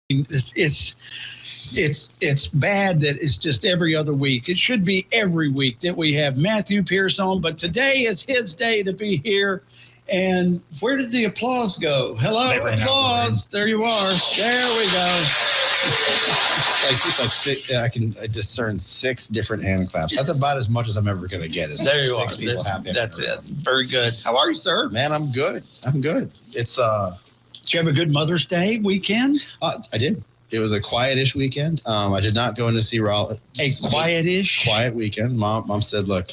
It's bad that it's just every other week. It should be every week that we have Matthew Pierce on, but today is his day to be here. And where did the applause go? Hello, applause. There you are. There we go. I discern 6 different hand claps. That's about as much as I'm ever going to get. There you are. That's it. Very good. How are you, sir? Man, I'm good. It's Did you have a good Mother's Day weekend? I did. It was a quiet-ish weekend. I did not go in to see Raleigh. Quiet weekend. Mom said, look,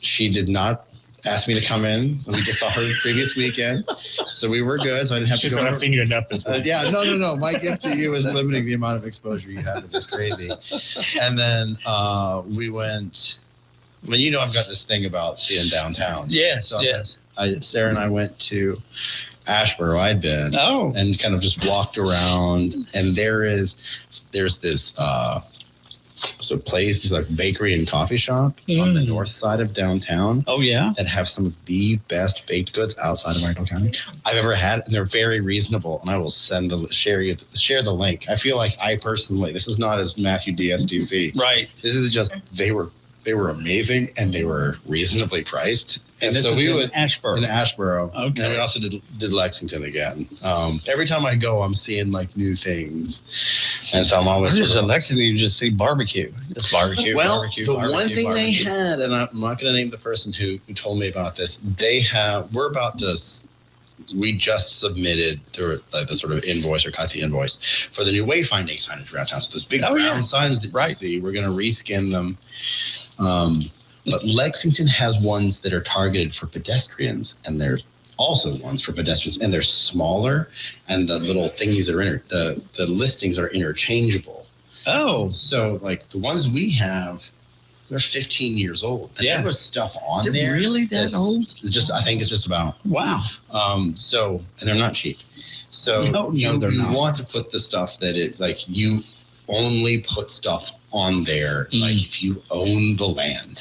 she did not ask me to come in. We just saw her the previous weekend. So we were good. So I didn't have to go. She's not seen you enough this week. No. My gift to you is limiting the amount of exposure you have with this crazy. And then we went. I mean, I've got this thing about seeing downtown. Yes. Sarah and I went to Asheboro. I'd been. Oh. And kind of just walked around. And there's this place, it's like bakery and coffee shop on the north side of downtown. Oh, yeah? That have some of the best baked goods outside of Iredell County I've ever had, and they're very reasonable. And I will share the link. I feel like this is not as Matthew DSDC. Right. This is just they were amazing and they were reasonably priced. And so we would in Asheboro. Okay. And we also did Lexington again. Every time I go, I'm seeing new things, and so I'm always. In Lexington, you just see barbecue. It's barbecue. Well, one thing they had, and I'm not going to name the person who told me about this. We just submitted the sort of invoice or cut the invoice for the new wayfinding signage around town. So those big brown signs that you see, we're going to reskin them. But Lexington has ones that are targeted for pedestrians, and there's also ones for pedestrians, and they're smaller, and the little thingies the listings are interchangeable. Oh. So, the ones we have, they're 15 years old. And there was stuff on Is it there. Really that old? I think it's just about. Wow. And they're not cheap. So you want to put the stuff that is you only put stuff on there if you own the land.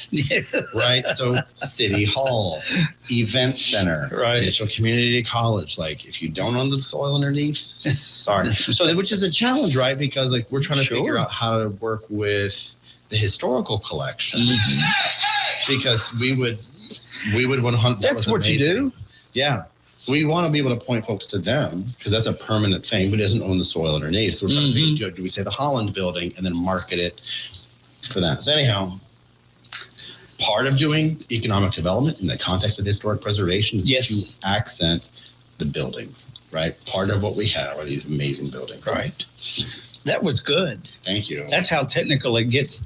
Right? So City Hall, Event Center, right. Mitchell Community College, if you don't own the soil underneath, sorry. So which is a challenge, right? Because we're trying to figure out how to work with the historical collection. Because we would 100. That's what you do? Yeah. We want to be able to point folks to them because that's a permanent thing, but it doesn't own the soil underneath. So we're trying to figure, do we say the Holland building and then market it for that? So anyhow, part of doing economic development in the context of historic preservation is to accent the buildings, right? Part of what we have are these amazing buildings. Right. That was good. Thank you. That's how technical it gets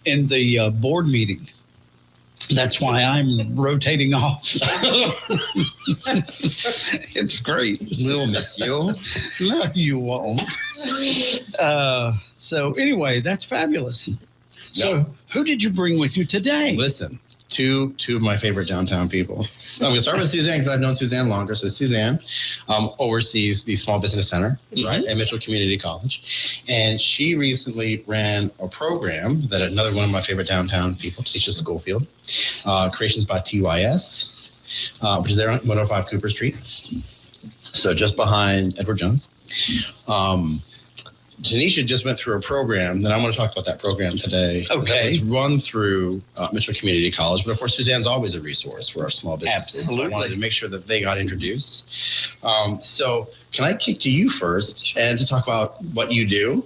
in the board meeting. That's why I'm rotating off. It's great. We'll miss you. No, you won't. So anyway, that's fabulous. So who did you bring with you today? Listen, two of my favorite downtown people. I'm going to start with Suzanne because I've known Suzanne longer. So Suzanne oversees the Small Business Center right, at Mitchell Community College. And she recently ran a program that another one of my favorite downtown people, Tanisha Schoolfield, Creations by TYS, which is there on 105 Cooper Street. So just behind Edward Jones. Tanisha just went through a program, and I'm going to talk about that program today. Okay. That was run through Mitchell Community College, but of course, Suzanne's always a resource for our small businesses. Absolutely. So I wanted to make sure that they got introduced. So can I kick to you first and to talk about what you do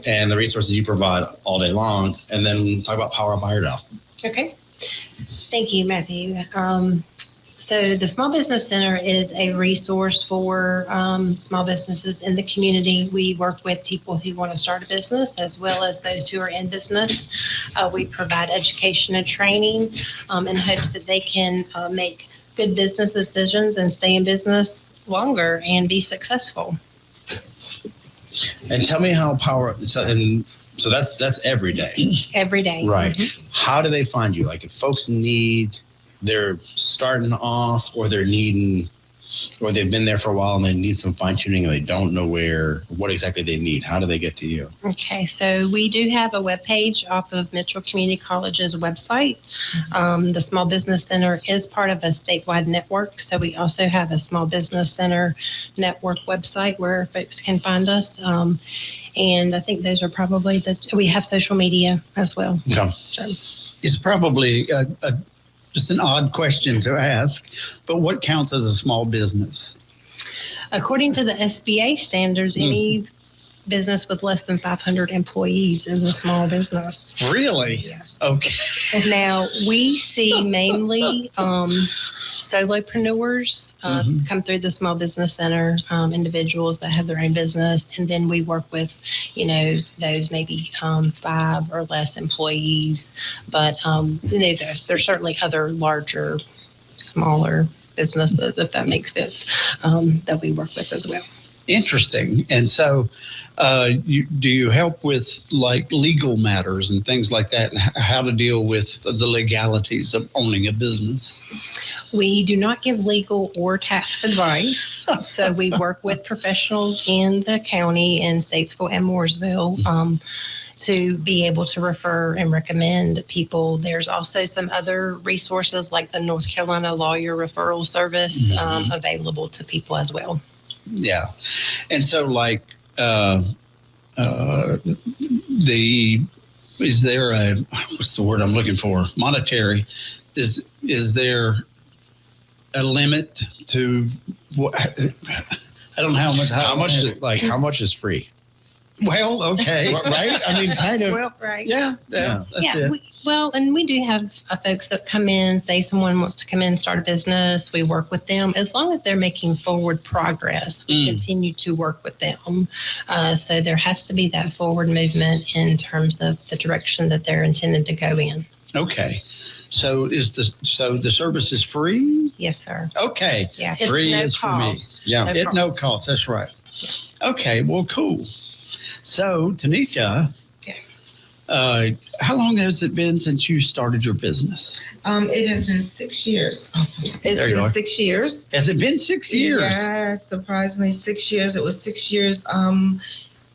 and the resources you provide all day long, and then talk about PowerUp Iredell. Okay. Thank you, Matthew. So the Small Business Center is a resource for small businesses in the community. We work with people who want to start a business as well as those who are in business. We provide education and training in hopes that they can make good business decisions and stay in business longer and be successful. And tell me how so that's every day. Every day. Right. Mm-hmm. How do they find you? Like if folks they're starting off or they're needing or they've been there for a while and they need some fine tuning and they don't know what exactly they need? How do they get to you? Okay, so we do have a webpage off of Mitchell Community College's website. The Small Business Center is part of a statewide network, so we also have a Small Business Center network website where folks can find us. And I think those are probably we have social media as well. Okay. So. It's probably just an odd question to ask, but what counts as a small business? According to the SBA standards, any business with less than 500 employees is a small business. Really? Yes. Okay. Now, we see mainly solopreneurs come through the Small Business Center, individuals that have their own business, and then we work with, those maybe 5 or less employees. But, there's certainly other larger, smaller businesses, if that makes sense, that we work with as well. Interesting. And so do you help with like legal matters and things like that, and how to deal with the legalities of owning a business? We do not give legal or tax advice. So we work with professionals in the county in Statesville and Mooresville to be able to refer and recommend people. There's also some other resources like the North Carolina Lawyer Referral Service available to people as well. Yeah. And so like is there what's the word I'm looking for? Monetary. Is there a limit to what? I don't know how much is free? Well, okay. Right? I mean, kind of. Well, right. Yeah. That's it. And we do have folks that come in, say someone wants to come in and start a business. We work with them. As long as they're making forward progress, we continue to work with them. So there has to be that forward movement in terms of the direction that they're intended to go in. Okay. So the service is free? Yes, sir. Okay. Yeah. Free It's no is for me. cost. Yeah. No cost. That's right. Yeah. Okay. Well, cool. So, Tanisha, how long has it been since you started your business? It has been 6 years. It's There you been are. 6 years. Has it been 6 years? Yeah, surprisingly 6 years. It was 6 years.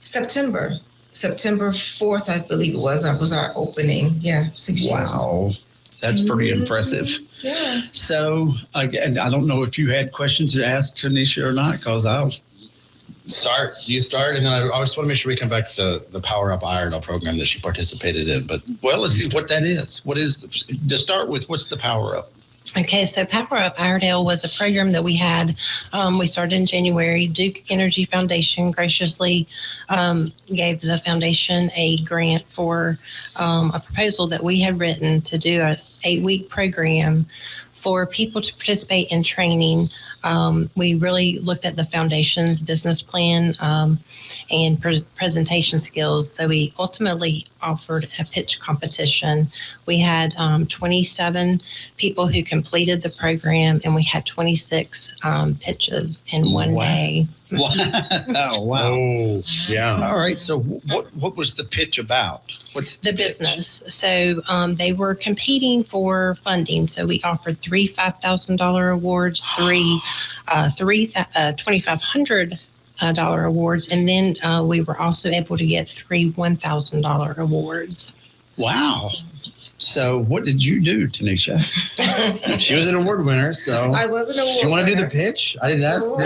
September 4th, I believe it was our opening. Yeah, 6 years. Wow. That's pretty impressive. Yeah. So, again, I don't know if you had questions to ask Tanisha or not, because I'll You start, and then I just want to make sure we come back to the PowerUp Iredell program that she participated in. But let's see what that is. What is to start with? What's the PowerUp? Okay, so PowerUp Iredell was a program that we had. We started in January. Duke Energy Foundation graciously gave the foundation a grant for a proposal that we had written to do an 8-week program for people to participate in training. We really looked at the foundation's business plan and presentation skills. So we ultimately offered a pitch competition. We had 27 people who completed the program, and we had 26 pitches in one day. Wow. Oh, yeah. All right. So what was the pitch about? What's the business? So they were competing for funding. So we offered 3 $5,000 awards, 3 $2,500 awards, and then we were also able to get 3 $1,000 awards. Wow. So what did you do, Tanisha? She was an award winner, so. I was an award winner. Do you want to do the pitch? I didn't ask. Oh,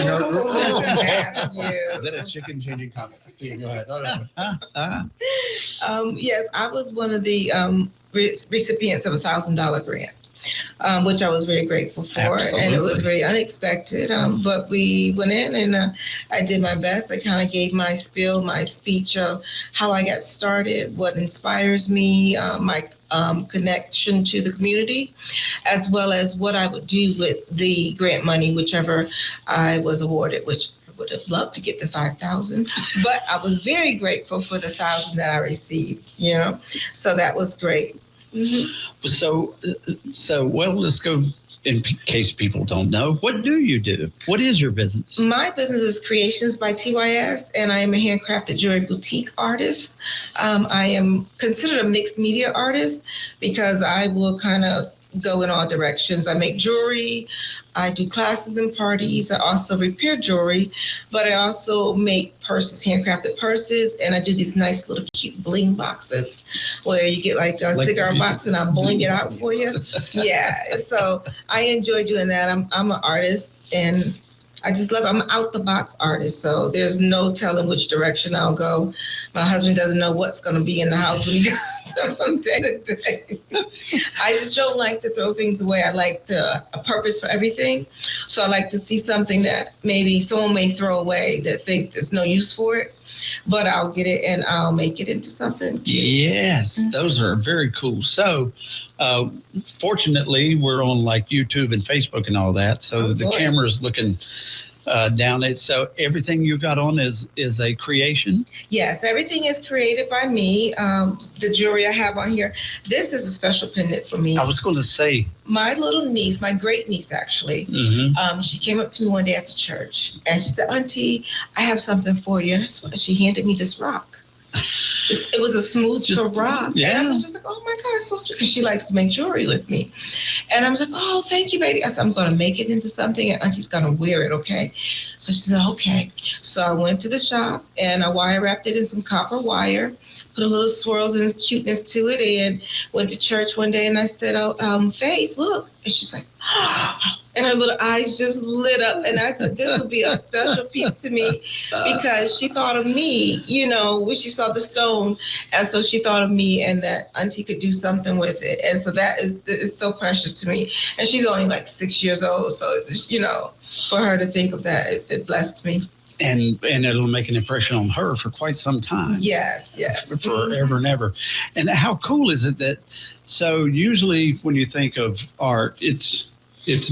Then a chicken changing comments. Yeah, go ahead. Yes, I was one of the recipients of a $1,000 grant. Which I was very grateful for. Absolutely. And it was very unexpected. But we went in and I did my best. I kind of gave my spiel, my speech of how I got started, what inspires me, my connection to the community, as well as what I would do with the grant money, whichever I was awarded, which I would have loved to get the 5,000, but I was very grateful for the 1,000 that I received, so that was great. Mm-hmm. So, let's go. In case people don't know, what do you do? What is your business? My business is Creations by TYS, and I am a handcrafted jewelry boutique artist. I am considered a mixed media artist because I will kind of go in all directions. I make jewelry. I do classes and parties. I also repair jewelry, but I also make purses, handcrafted purses, and I do these nice little cute bling boxes where you get like a cigar box and I bling it out for you. Yeah, so I enjoy doing that. I'm an artist, and I just love it. I'm an out-the-box artist, so there's no telling which direction I'll go. My husband doesn't know what's going to be in the house when he goes from day to day. I just don't like to throw things away. I like a purpose for everything. So I like to see something that maybe someone may throw away that think there's no use for it, but I'll get it and I'll make it into something. Yes, those are very cool. So, fortunately, we're on like YouTube and Facebook and all that, so the camera's looking down it. So everything you got on is a creation? Yes, everything is created by me. The jewelry I have on here, this is a special pendant for me. I was going to say. My little niece, my great niece actually, she came up to me one day after church and she said, "Auntie, I have something for you." And she handed me this rock. It was a smooth rock. Yeah. And I was just like, "Oh my God, so sweet." Because she likes to make jewelry with me. And I was like, "Oh, thank you, baby." I said, "I'm going to make it into something and Auntie's going to wear it, okay?" So she said, "Okay." So I went to the shop and I wire wrapped it in some copper wire, put a little swirls and cuteness to it, and went to church one day and I said, "Faith, look." And she's like, and her little eyes just lit up. And I thought this would be a special piece to me because she thought of me, when she saw the stone. And so she thought of me and that Auntie could do something with it. And so that is so precious to me. And she's only like 6 years old. So, for her to think of that, it blessed me. And it'll make an impression on her for quite some time. Yes. Forever and ever. And how cool is it that, so usually when you think of art, it's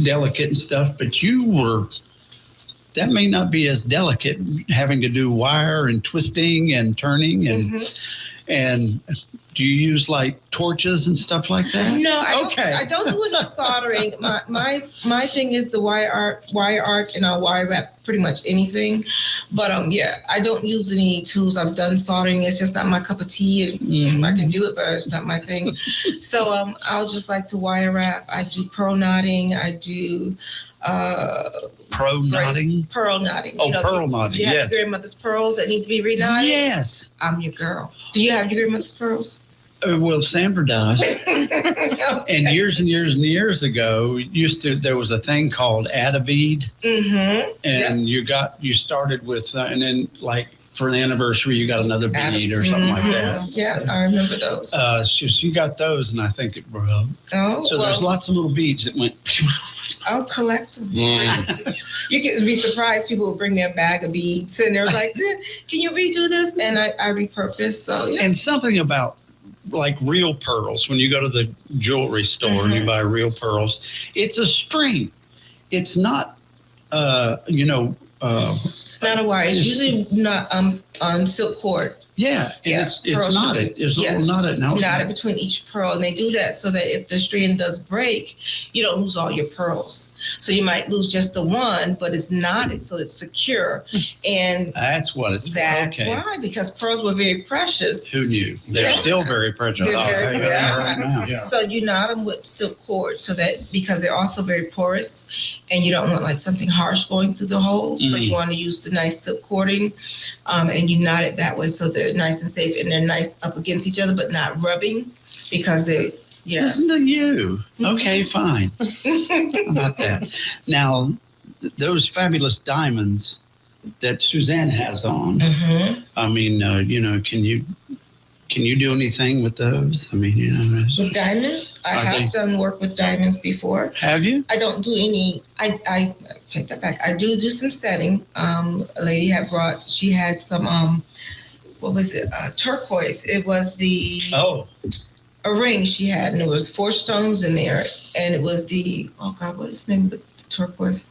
delicate and stuff, but that may not be as delicate, having to do wire and twisting and turning and do you use like torches and stuff like that? No, I don't do enough soldering. My thing is the wire art, and I'll wire wrap pretty much anything. But I don't use any tools. I've done soldering. It's just not my cup of tea. I can do it, but it's not my thing. So I'll just like to wire wrap. I do pearl knotting. I do pearl knotting. Pearl knotting. Oh, pearl knotting. You have your grandmother's pearls that need to be reknotted. Yes, I'm your girl. Do you have your grandmother's pearls? Well, Sandra does. Okay. And years and years and years ago, there was a thing called add a bead, and you started with, and then like for the anniversary, you got another bead or something like that. Yeah, I remember those. She got those, and I think it broke. Oh, so there's lots of little beads that went. I'll collect them. You can be surprised. People will bring me a bag of beads, and they're like, "Can you redo this?" And I repurpose. So yeah. And something about like real pearls, when you go to the jewelry store and you buy real pearls, it's a string. It's not, it's not a wire. It's usually not on silk cord. Yeah, and it's knotted. It's a little knotted. Knotted between each pearl, and they do that so that if the strand does break, you don't lose all your pearls. So you might lose just the one, but it's knotted, so it's secure. And that's what it's for. That's why, because pearls were very precious. Who knew? They're still very precious. They're very right now. Yeah. So you knot them with silk cord, so that because they're also very porous, and you don't want like something harsh going through the hole. So you want to use the nice silk cording, and you knot it that way so they're nice and safe, and they're nice up against each other, but not rubbing because they're. Yeah. Listen to you. Okay, fine. How about that? Now, those fabulous diamonds that Suzanne has on, I mean, can you do anything with those? I mean, with diamonds? I have done work with diamonds before. Have you? I don't do any. I take that back. I do some setting. A lady she had some, what was it? Turquoise. It was a ring she had, and it was 4 stones in there, and it was what is the name of the turquoise?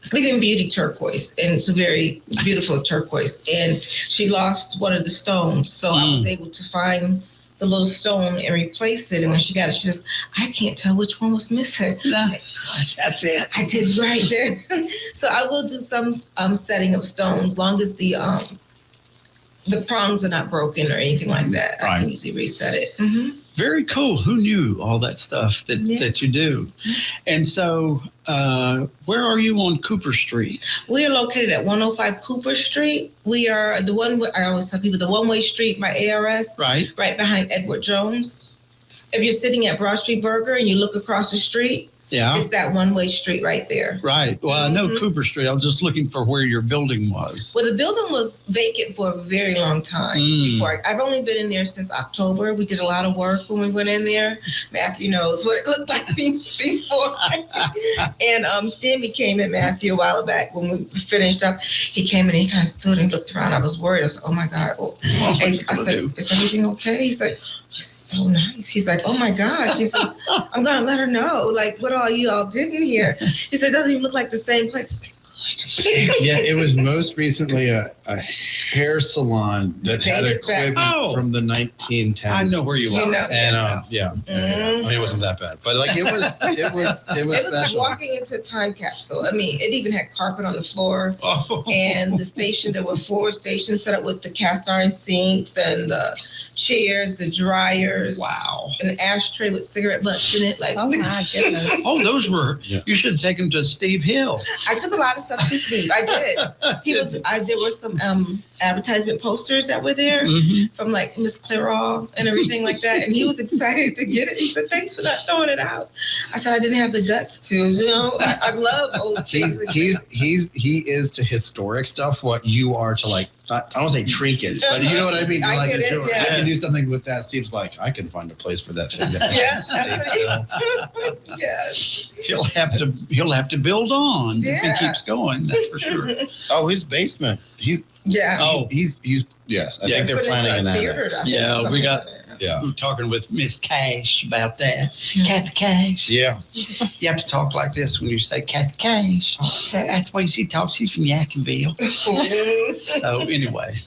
Sleeping Beauty turquoise, and it's a very beautiful turquoise, and she lost one of the stones, so I was able to find the little stone and replace it, and when she got it, she says, "I can't tell which one was missing." That's it. I did right there. So I will do some setting of stones, long as the prongs are not broken or anything like that. I can usually reset it. Very cool. Who knew all that stuff that you do? And so, where are you on Cooper Street? We are located at 105 Cooper Street. We are the one, I always tell people, the one-way street by ARS. Right. Right behind Edward Jones. If you're sitting at Broad Street Burger and you look across the street, it's that one-way street right there. Right. Well, I know Cooper Street. I was just looking for where your building was. Well, the building was vacant for a very long time before. I've only been in there since October. We did a lot of work when we went in there. Matthew knows what it looked like before. And then we came in, Matthew, a while back when we finished up. He came in and he kind of stood and looked around. I was worried. I said, oh, my God. I said, is everything okay? He's like, so nice. He's like, oh my gosh. He said, I'm gonna let her know, like, what all you all did in here. He said, it doesn't even look like the same place. Yeah, it was most recently a hair salon that had equipment from the 1910s. I know where you are. And I mean, it wasn't that bad, but like it was It was special. like walking into a time capsule. I mean, it even had carpet on the floor, and the stations. There were 4 stations set up with the cast iron sinks and the chairs, the dryers. Wow. An ashtray with cigarette butts in it. Like, Oh my goodness. Oh, those were. Yeah. You should have taken them to Steve Hill. I took a lot of stuff to Steve. I did. There were some advertisement posters that were there from like Miss Clairol and everything like that, and he was excited to get it. He said, "Thanks for not throwing it out." I said, "I didn't have the guts to." You know, I love old things. He is to historic stuff what you are to like. I don't say trinkets, but you know what I mean. I Like, get it, yeah. I can do something with that. Steve's like, I can find a place for that thing. Yes. He'll have to build on if he Yeah. keeps going. That's for sure. Oh, his basement. He's yes. I think they're planning an annex. Yeah, we got. Yeah. I'm talking with Miss Cash about that. Cat Cash. Yeah. You have to talk like this when you say Cat Cash. That's the way she talks. She's from Yadkinville. So anyway,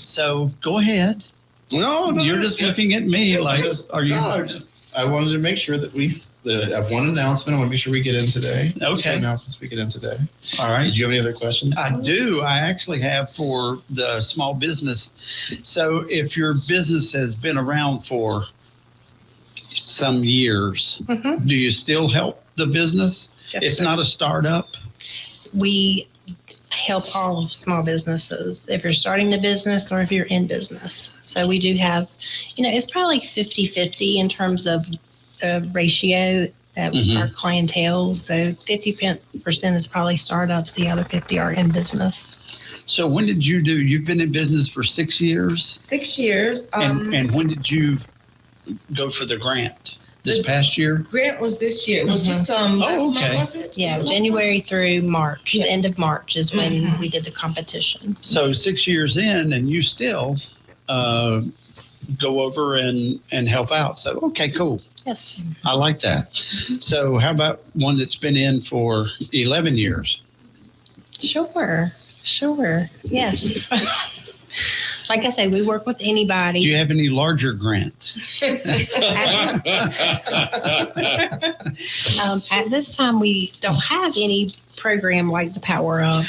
so go ahead. No, You're just looking at me like, are you? No, I wanted to make sure that I have one announcement. I want to make sure we get in today. Okay. 2 announcements we get in today. All right. Did you have any other questions? I do. I actually have for the small business. So if your business has been around for some years, do you still help the business? It's not a startup? We help all small businesses, if you're starting the business or if you're in business. So we do have, it's probably 50-50 in terms of the ratio that our clientele. So 50% is probably startups. The other 50 are in business. So when did you've been in business for 6 years? 6 years. And when did you go for the grant? This past year? Grant was this year. It was just last month, was it? Yeah, January through March. The end of March is when we did the competition. So 6 years in, and you still go over and help out. So, okay, cool. Yes. I like that. So how about one that's been in for 11 years? Sure. Yes. Like I say, we work with anybody. Do you have any larger grants? At this time, we don't have any program like the PowerUp.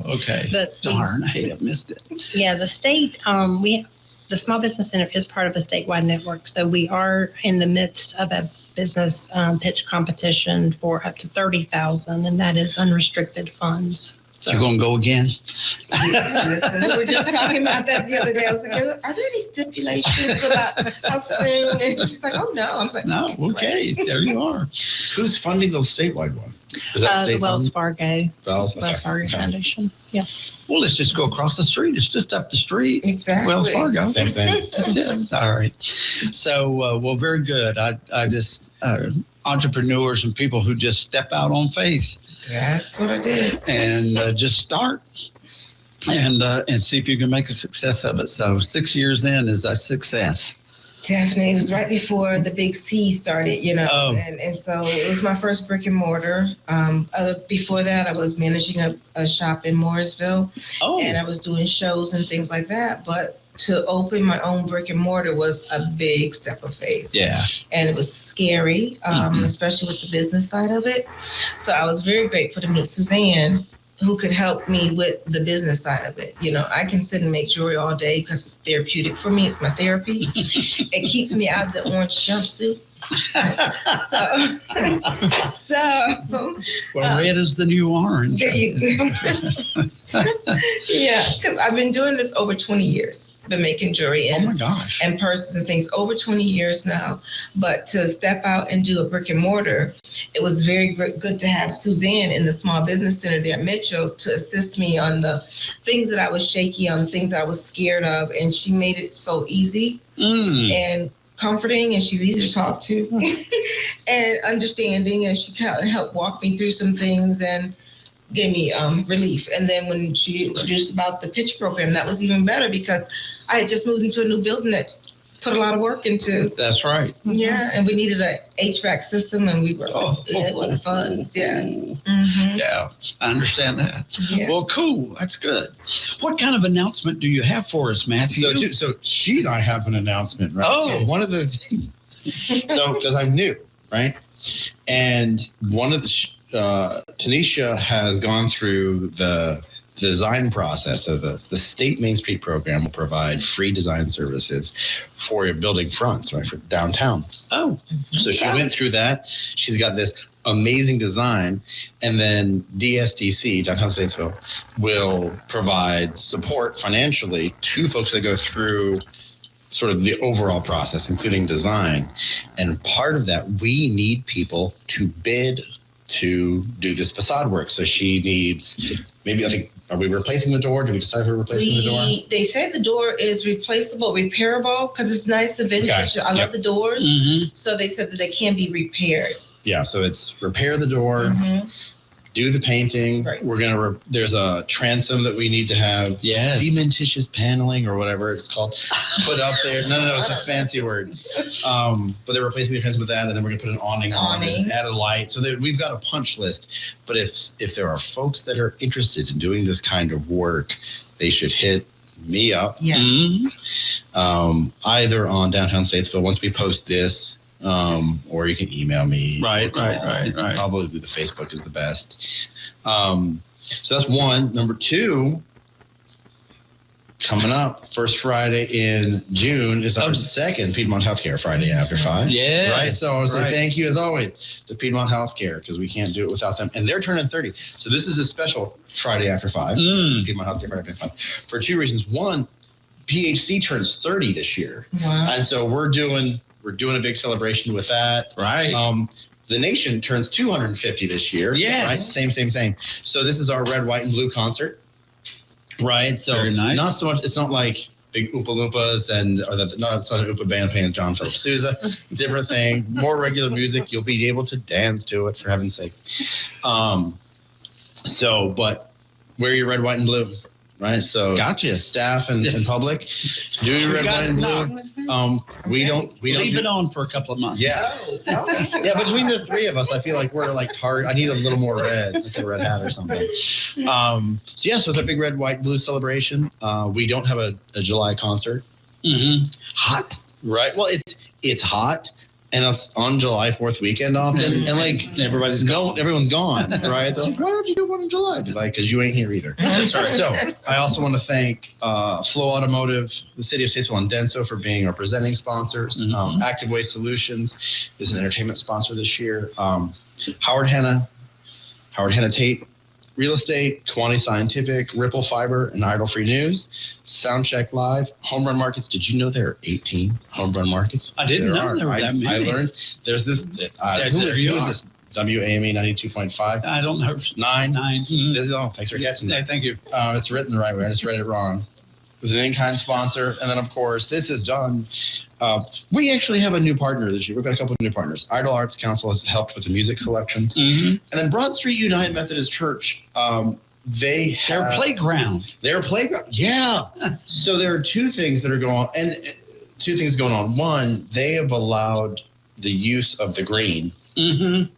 Okay. Darn, I missed it. Yeah, the state, the Small Business Center is part of a statewide network, so we are in the midst of a business pitch competition for up to $30,000, and that is unrestricted funds. So you're going to go again? We were just talking about that the other day. I was like, are there any stipulations about how soon? And she's like, oh, no. I was like, no, okay. There you are. Who's funding the statewide one? Is that The state Wells Fargo. Wells Fargo Foundation. Yes. Well, let's just go across the street. It's just up the street. Exactly. Wells Fargo. Same thing. That's it. All right. So, well, very good. I just, entrepreneurs and people who just step out on faith. That's what I did. And just start and see if you can make a success of it. So 6 years in is a success. Definitely. It was right before the big C started, and so it was my first brick and mortar. Before that, I was managing a shop in Mooresville, and I was doing shows and things like that. But to open my own brick and mortar was a big step of faith. Yeah. And it was scary, especially with the business side of it. So I was very grateful to meet Suzanne who could help me with the business side of it. You know, I can sit and make jewelry all day because it's therapeutic for me. It's my therapy. It keeps me out of the orange jumpsuit. Well, red is the new orange. There you go. Yeah, because I've been doing this over 20 years. Been making jewelry Oh my gosh. and purses and things over 20 years now. But to step out and do a brick and mortar, it was very good to have Suzanne in the Small Business Center there at Mitchell to assist me on the things that I was shaky on, the things that I was scared of. And she made it so easy and comforting, and she's easy to talk to and understanding. And she kind of helped walk me through some things and gave me relief. And then when she introduced about the pitch program, that was even better because I had just moved into a new building that put a lot of work into. That's right. Yeah, and we needed a HVAC system, and we were it was fun. Yeah. Mm-hmm. Yeah, I understand that. Yeah. Well, cool. That's good. What kind of announcement do you have for us, Matthew? So she and I have an announcement, right? Oh. So one of the things, because I'm new, right? And one of the, Tanisha has gone through the design process of the state Main Street program will provide free design services for your building fronts, right, for downtown. Oh. So she went through that. She's got this amazing design, and then DSDC, Downtown Statesville, will provide support financially to folks that go through sort of the overall process, including design. And part of that, we need people to bid to do this facade work. So she needs, maybe, I think, are we replacing the door? Did we decide if we're replacing the door? They said the door is replaceable, repairable, because it's nice and vintage. Okay. I love the doors. Mm-hmm. So they said that they can be repaired. Yeah, so it's repair the door, Mm-hmm. do the painting. Right. We're going to, there's a transom that we need to have. Yes. Cementitious paneling or whatever it's called, put up there. No, it's a fancy word. But they're replacing the transom with that, and then we're going to put an awning on it, and add a light. So that we've got a punch list. But if there are folks that are interested in doing this kind of work, they should hit me up. Yeah. Mm-hmm. Either on Downtown Statesville once we post this, or you can email me. Right. Probably the Facebook is the best. So that's one. Number two, coming up, first Friday in June is our second Piedmont Healthcare Friday after 5. Yeah. Right. So I was like, thank you as always to Piedmont Healthcare, because we can't do it without them. And they're turning 30. So this is a special Friday after 5. Piedmont Healthcare Friday after 5 for two reasons. One, PHC turns 30 this year. Wow. And so we're doing a big celebration with that. Right. The nation turns 250 this year. Yes. Right? Same. So this is our red, white, and blue concert. Right. So Very nice. not so much. It's not like big Oompa Loompas it's not an Oompa band playing John Philip Sousa. Different thing. More regular music. You'll be able to dance to it, for heaven's sake. But wear your red, white, and blue. Right, so gotcha. Staff and public, do your red, white, and blue. We don't leave it on for a couple of months. Yeah, yeah. Between the three of us, I feel like we're like target. I need a little more red, like a red hat or something. So it's a big red, white, blue celebration. We don't have a July concert. Mm-hmm. Hot, right? Well, it's hot. And it's on July 4th weekend often, and like everyone's gone, right? They're like, why don't you do one in July? Like, because you ain't here either. That's right. So I also want to thank Flow Automotive, the City of Statesville, and Denso for being our presenting sponsors. Mm-hmm. Active Waste Solutions is an entertainment sponsor this year. Howard Hanna Tate Real Estate, Kiwanee Scientific, Ripple Fiber, and Idle Free News. Soundcheck Live, Home Run Markets. Did you know there are 18 Home Run Markets? I didn't know there were that many. I learned there's this. Who is this? WAME 92.5. I don't know. 9. Mm-hmm. This is all. Thanks for catching that. Yeah, thank you. It's written the right way. I just read it wrong. It was an in-kind sponsor. And then, of course, this is done. We actually have a new partner this year. We've got a couple of new partners. Idle Arts Council has helped with the music selection. Mm-hmm. And then Broad Street United Methodist Church, their playground. Their playground. Yeah. So there are two things that are going on. And two things going on. One, they have allowed the use of the green. Mm-hmm.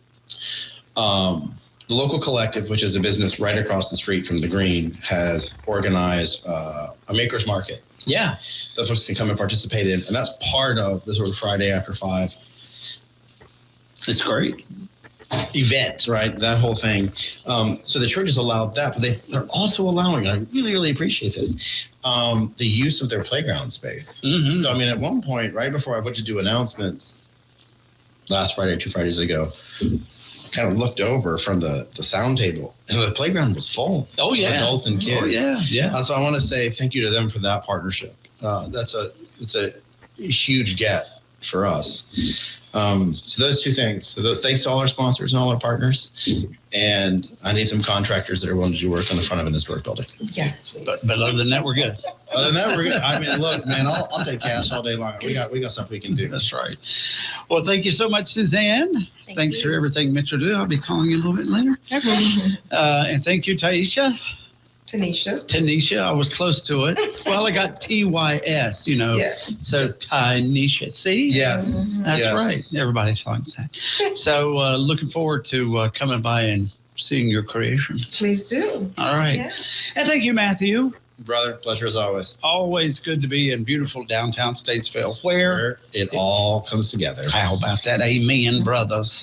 The local collective, which is a business right across the street from the green, has organized a maker's market. Yeah. That folks can come and participate in. And that's part of the sort of Friday after 5. It's great. event, right? That whole thing. So the church has allowed that, but they're also allowing, I really, really appreciate this, the use of their playground space. Mm-hmm. So, I mean, at one point, right before I went to do announcements last Friday, 2 Fridays ago, kind of looked over from the sound table, and the playground was full. Oh, yeah. Adults and kids. Oh, yeah. Yeah. So I want to say thank you to them for that partnership. It's a huge get for us. So those two things. So thanks to all our sponsors and all our partners. And I need some contractors that are willing to do work on the front of an historic building. Yes, please. But other than that, we're good. Other than that, we're good. I mean, look, man, I'll take cash all day long. We got stuff we can do. That's right. Well, thank you so much, Suzanne. Thanks for everything Mitchell did. I'll be calling you a little bit later. And thank you, Tanisha. Tanisha, I was close to it. Well, I got TYS, Yeah. So Tanisha. See? Yes. That's yes. right. Everybody thinks that. So looking forward to coming by and seeing your creation. Please do. All right. Yeah. And thank you, Matthew. Brother, pleasure as always. Always good to be in beautiful downtown Statesville, where It all comes together. how about that? Amen, brothers.